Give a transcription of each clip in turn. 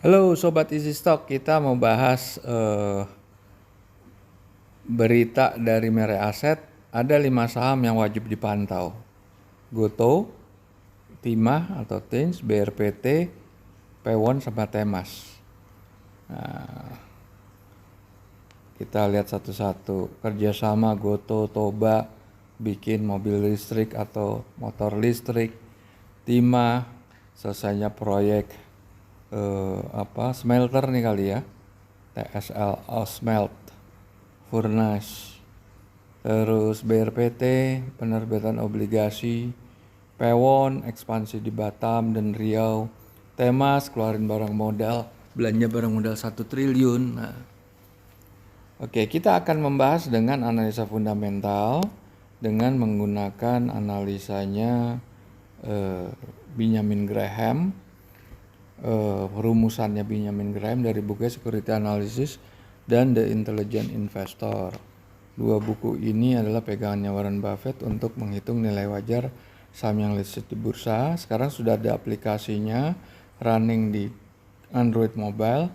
Halo Sobat Easy Stock, kita mau bahas berita dari Mere Aset. Ada 5 saham yang wajib dipantau. Gotow, Timah atau Tins, BRPT, Pewon sama Temas. Kita lihat satu-satu. Kerjasama Gotow, Toba bikin mobil listrik atau motor listrik. Timah selesainya proyek smelter nih kali ya. TSL Smelt Furnace. Terus BRPT penerbitan obligasi. Pewon ekspansi di Batam dan Riau. Temas keluarin barang modal, belanja barang modal 1 triliun. Nah, oke, kita akan membahas dengan analisa fundamental dengan menggunakan analisanya Benjamin Graham, rumusannya Benjamin Graham dari buku Security Analysis dan The Intelligent Investor. Dua buku ini adalah pegangannya Warren Buffett untuk menghitung nilai wajar saham yang listed di bursa. Sekarang sudah ada aplikasinya running di Android mobile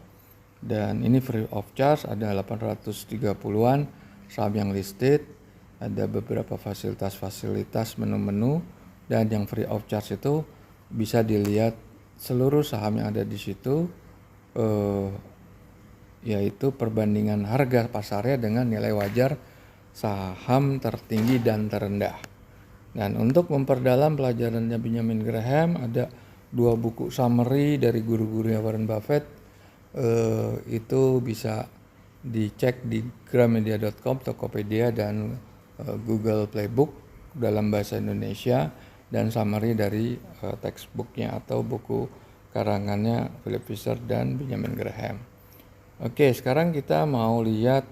dan ini free of charge. Ada 830-an saham yang listed, ada beberapa fasilitas menu-menu, dan yang free of charge itu bisa dilihat seluruh saham yang ada di situ, yaitu perbandingan harga pasarnya dengan nilai wajar saham tertinggi dan terendah. Dan untuk memperdalam pelajarannya Benjamin Graham, ada 2 buku summary dari guru-gurunya Warren Buffett. Itu bisa dicek di gramedia.com, Tokopedia, dan Google Playbook dalam bahasa Indonesia, dan summary dari textbooknya atau buku karangannya Philip Fisher dan Benjamin Graham. Oke, sekarang kita mau lihat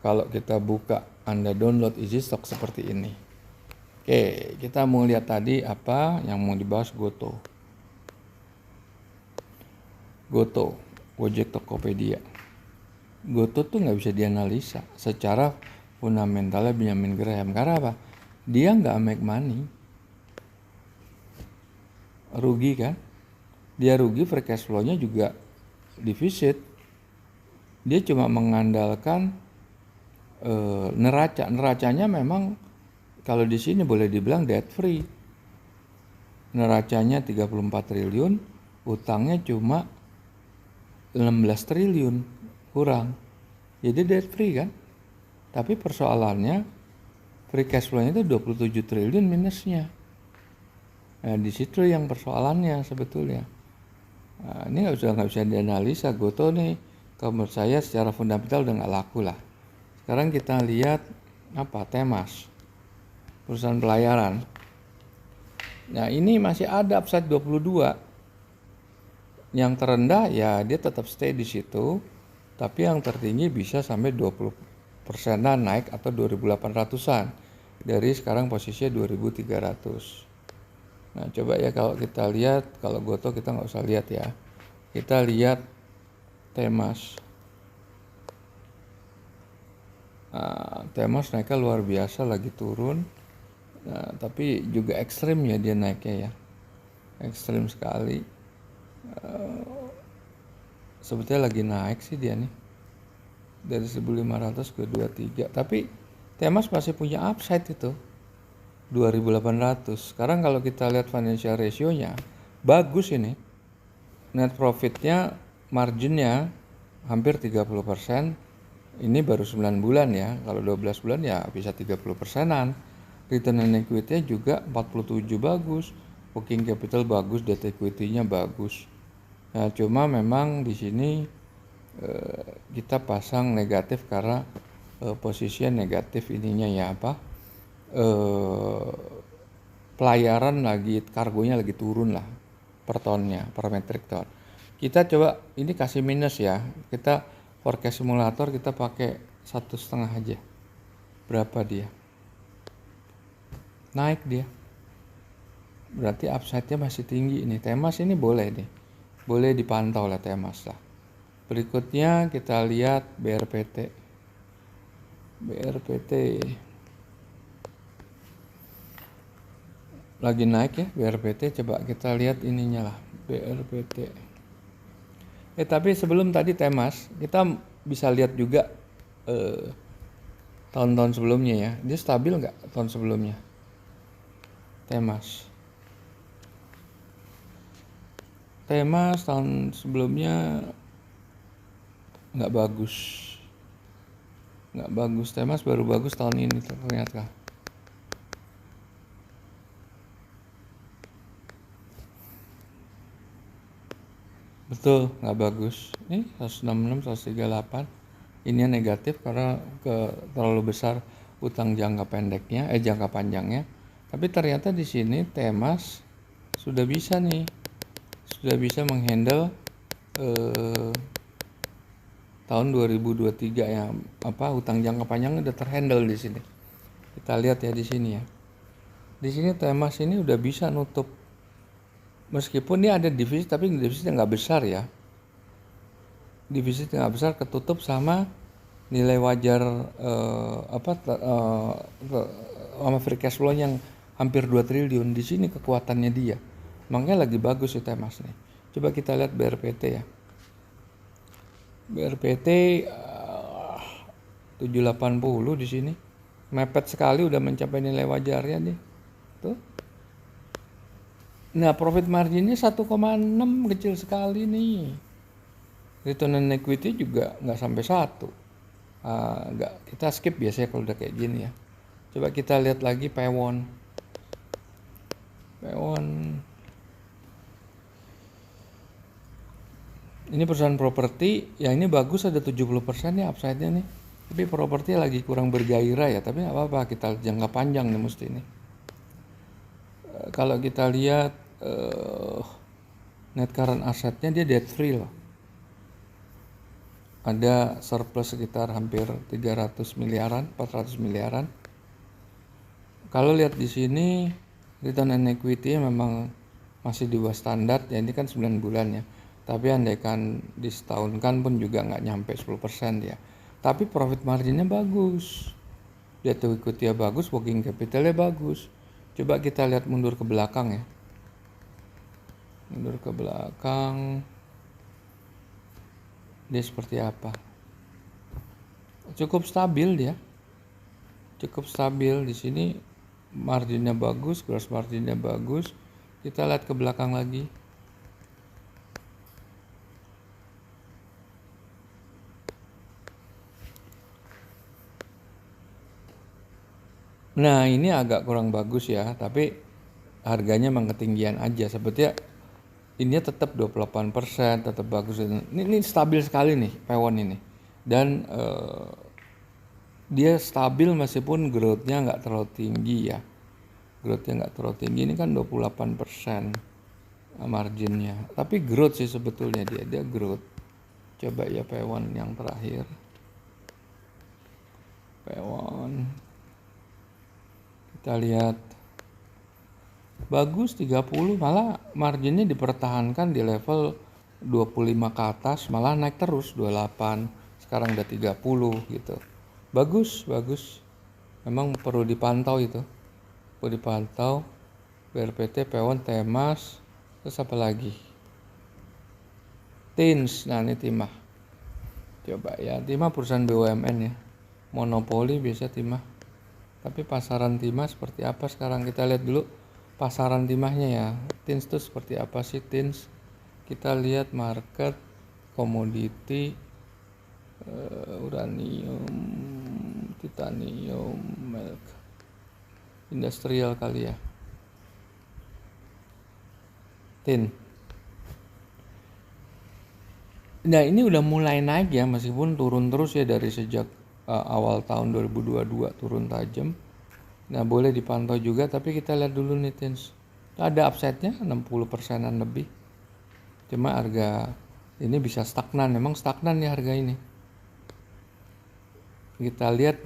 kalau kita buka, Anda download Easy Stock seperti ini. Oke, kita mau lihat tadi apa yang mau dibahas. Gotow, Gojek Tokopedia. Gotow tuh nggak bisa dianalisa secara fundamentalnya Benjamin Graham. Karena apa? Dia nggak make money. Rugi kan? Dia rugi, free cash flow-nya juga defisit. Dia cuma mengandalkan neracanya memang kalau di sini boleh dibilang debt free. Neracanya 34 triliun, utangnya cuma 16 triliun kurang. Jadi debt free kan? Tapi persoalannya free cash flow-nya itu 27 triliun minusnya. Nah, di situ yang persoalannya sebetulnya. Nah, ini nggak bisa dianalisa. Gotow nih, kalau menurut saya secara fundamental udah nggak laku lah. Sekarang kita lihat Temas, perusahaan pelayaran. Nah, ini masih ada upside 22. Yang terendah ya dia tetap stay di situ, tapi yang tertinggi bisa sampai 20%-an naik atau 2.800-an dari sekarang posisinya 2.300. Nah, coba ya kalau kita lihat, kalau Gotow kita nggak usah lihat ya. Kita lihat Temas. Nah, Temas naiknya luar biasa, lagi turun. Nah, tapi juga ekstrim ya dia naiknya ya. Ekstrim sekali. Sebetulnya lagi naik sih dia nih. Dari 1.500 ke 23. Tapi Temas masih punya upside itu. 2.800. Sekarang kalau kita lihat financial ratio-nya, bagus ini. Net profit-nya, margin-nya hampir 30%. Ini baru 9 bulan ya. Kalau 12 bulan ya bisa 30%-an. Return on equity-nya juga 47 bagus. Working capital bagus, debt equity-nya bagus. Nah, cuma memang di sini kita pasang negatif karena posisinya negatif ininya ya pelayaran lagi, kargonya lagi turun lah per tonnya, per metric ton. Kita coba ini kasih minus ya, kita forecast simulator kita pakai 1,5 aja. Berapa dia? Naik dia. Berarti upside-nya masih tinggi nih. Temas ini boleh nih, boleh dipantau lah Temas lah. Berikutnya kita lihat BRPT. Lagi naik ya BRPT. Coba kita lihat ininya lah, BRPT. Tapi sebelum tadi Temas, kita bisa lihat juga tahun-tahun sebelumnya ya. Dia stabil nggak tahun sebelumnya? Temas tahun sebelumnya nggak bagus. Temas baru bagus tahun ini ternyata. Betul, nggak bagus. Ini 166, 138. Ini negatif karena terlalu besar utang jangka pendeknya, jangka panjangnya. Tapi ternyata di sini Temas sudah bisa menghandle tahun 2023 yang utang jangka panjang udah terhandle di sini. Kita lihat ya di sini ya. Di sini Temas ini udah bisa nutup, meskipun dia ada defisit tapi defisitnya nggak besar ya. Defisitnya nggak besar, ketutup sama nilai wajar sama free cash flow yang hampir 2 triliun. Di sini kekuatannya dia. Makanya lagi bagus sih Temas nih. Coba kita lihat BRPT ya. BRPT 780 di sini. Mepet sekali udah mencapai nilai wajarnya nih. Tuh. Nah, profit marginnya 1,6, kecil sekali nih. Return on equity juga nggak sampai 1. Kita skip biasanya kalau udah kayak gini ya. Coba kita lihat lagi Pewon. Ini perusahaan properti, ya ini bagus, ada 70% ya upside-nya nih. Tapi properti lagi kurang bergairah ya, tapi nggak apa-apa, kita jangka panjang nih mesti ini. Kalau kita lihat net current assetnya dia debt free loh. Ada surplus sekitar hampir 300 miliaran, 400 miliaran. Kalau lihat di sini return on equity memang masih di bawah standar ya, ini kan 9 bulan ya. Tapi andaikan disetahunkan pun juga nggak nyampe 10% ya. Tapi profit marginnya bagus. Debt to equity bagus, working capitalnya bagus. Coba kita lihat mundur ke belakang ya. Mundur ke belakang. Dia seperti apa? Cukup stabil dia. Cukup stabil di sini, marginnya bagus, gross marginnya bagus. Kita lihat ke belakang lagi. Nah, ini agak kurang bagus ya, tapi harganya memang ketinggian aja. Sebetulnya ini tetap 28%, tetap bagus. Ini stabil sekali nih Pewon ini. Dan dia stabil meskipun growth-nya nggak terlalu tinggi ya. Growth-nya nggak terlalu tinggi, ini kan 28% marginnya. Tapi growth sih sebetulnya dia growth. Coba ya Pewon yang terakhir. Pewon. Kita lihat bagus 30, malah marginnya dipertahankan di level 25 ke atas, malah naik terus 28, sekarang udah 30 gitu. Bagus. Memang perlu dipantau itu. Perlu dipantau. BRPT, Pewon, Temas, terus apa lagi? Tins, nah ini Timah. Coba ya, Timah perusahaan BUMN ya. Monopoli biasa Timah. Tapi pasaran timah seperti apa sekarang? Kita lihat dulu pasaran timahnya ya. Tins itu seperti apa sih Tins? Kita lihat market, komoditi, uranium, titanium, milk, industrial kali ya. Tin. Nah ini udah mulai naik ya, meskipun turun terus ya dari sejak awal tahun 2022 turun tajam. Nah boleh dipantau juga, tapi kita lihat dulu nih Tins. Ada upside-nya 60%-an lebih. Cuma harga ini bisa stagnan, memang stagnan ya harga ini. Kita lihat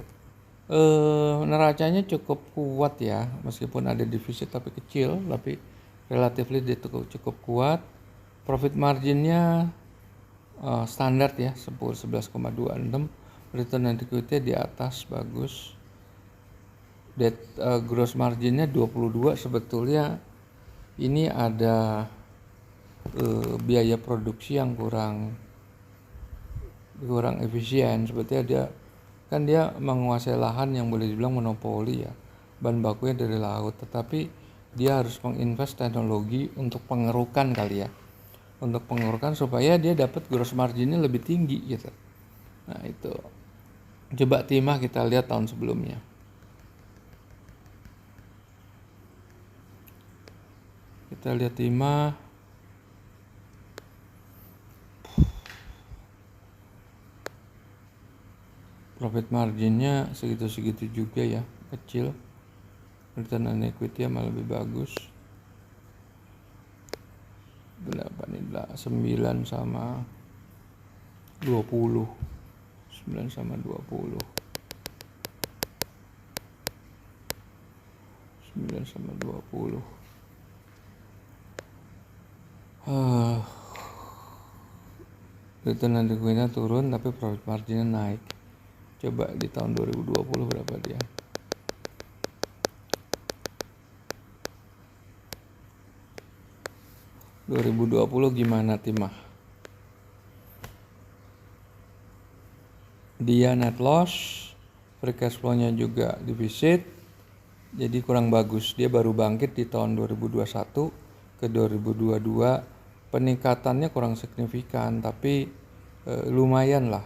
neracanya cukup kuat ya, meskipun ada defisit tapi kecil, tapi relatively dia cukup kuat. Profit marginnya standar ya, 11,26. Return on equity di atas bagus. Gross marginnya 22, sebetulnya ini ada biaya produksi yang kurang efisien. Sebetulnya dia menguasai lahan yang boleh dibilang monopoli ya, bahan bakunya dari laut, tetapi dia harus menginvest teknologi untuk pengerukan kali ya, untuk pengerukan supaya dia dapat gross marginnya lebih tinggi gitu. Nah itu, coba timah kita lihat tahun sebelumnya. Kita lihat timah, profit marginnya segitu-segitu juga ya, kecil. Return on equity malah lebih bagus. 9 sama 20. 9 sama 20. 9 sama 20. Return on equity turun tapi profit marginnya naik. Coba di tahun 2020 berapa dia? Gimana timah? Dia net loss, free cash flow-nya juga defisit, jadi kurang bagus. Dia baru bangkit di tahun 2021 ke 2022, peningkatannya kurang signifikan, tapi lumayan lah.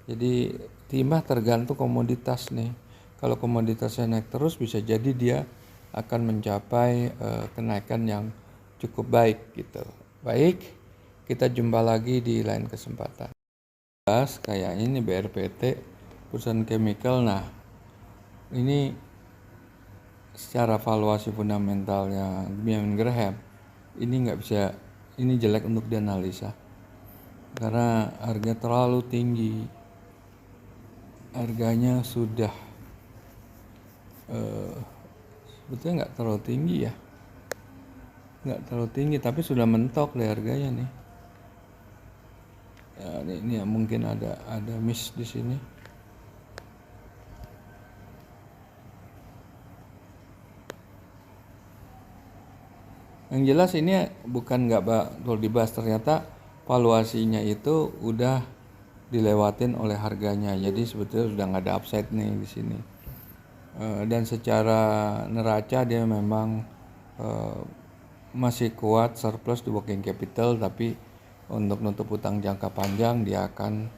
Jadi timah tergantung komoditas nih. Kalau komoditasnya naik terus, bisa jadi dia akan mencapai kenaikan yang cukup baik gitu. Baik, kita jumpa lagi di lain kesempatan. Kayak ini BRPT, perusahaan chemical. Nah, ini secara valuasi fundamentalnya Benjamin Graham ini nggak bisa, ini jelek untuk dianalisa karena harga terlalu tinggi. Harganya sudah sebetulnya nggak terlalu tinggi ya, nggak terlalu tinggi, tapi sudah mentok deh harganya nih. Ya, ini ya, mungkin ada miss di sini. Yang jelas ini bukan nggak perlu dibahas, ternyata valuasinya itu udah dilewatin oleh harganya, jadi sebetulnya sudah nggak ada upside nih di sini. Dan secara neraca dia memang masih kuat surplus di working capital, tapi untuk nutup utang jangka panjang dia akan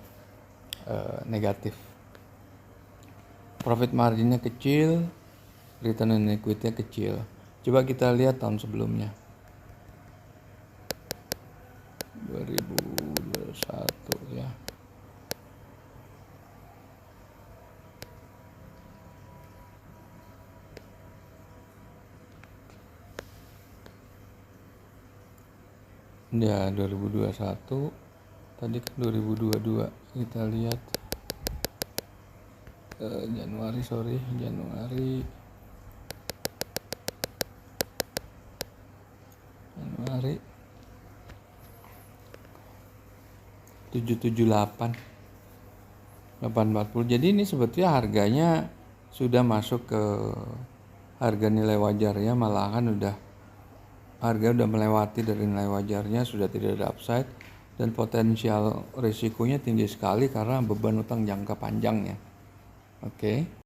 negatif. Profit marginnya kecil, return on equity-nya kecil. Coba kita lihat tahun sebelumnya, 2021 ya. Ya 2021, tadi kan 2022, kita lihat Januari 778 840. Jadi ini sebetulnya harganya sudah masuk ke harga nilai wajarnya, malahan harga udah melewati dari nilai wajarnya, sudah tidak ada upside, dan potensial risikonya tinggi sekali karena beban utang jangka panjangnya. Oke.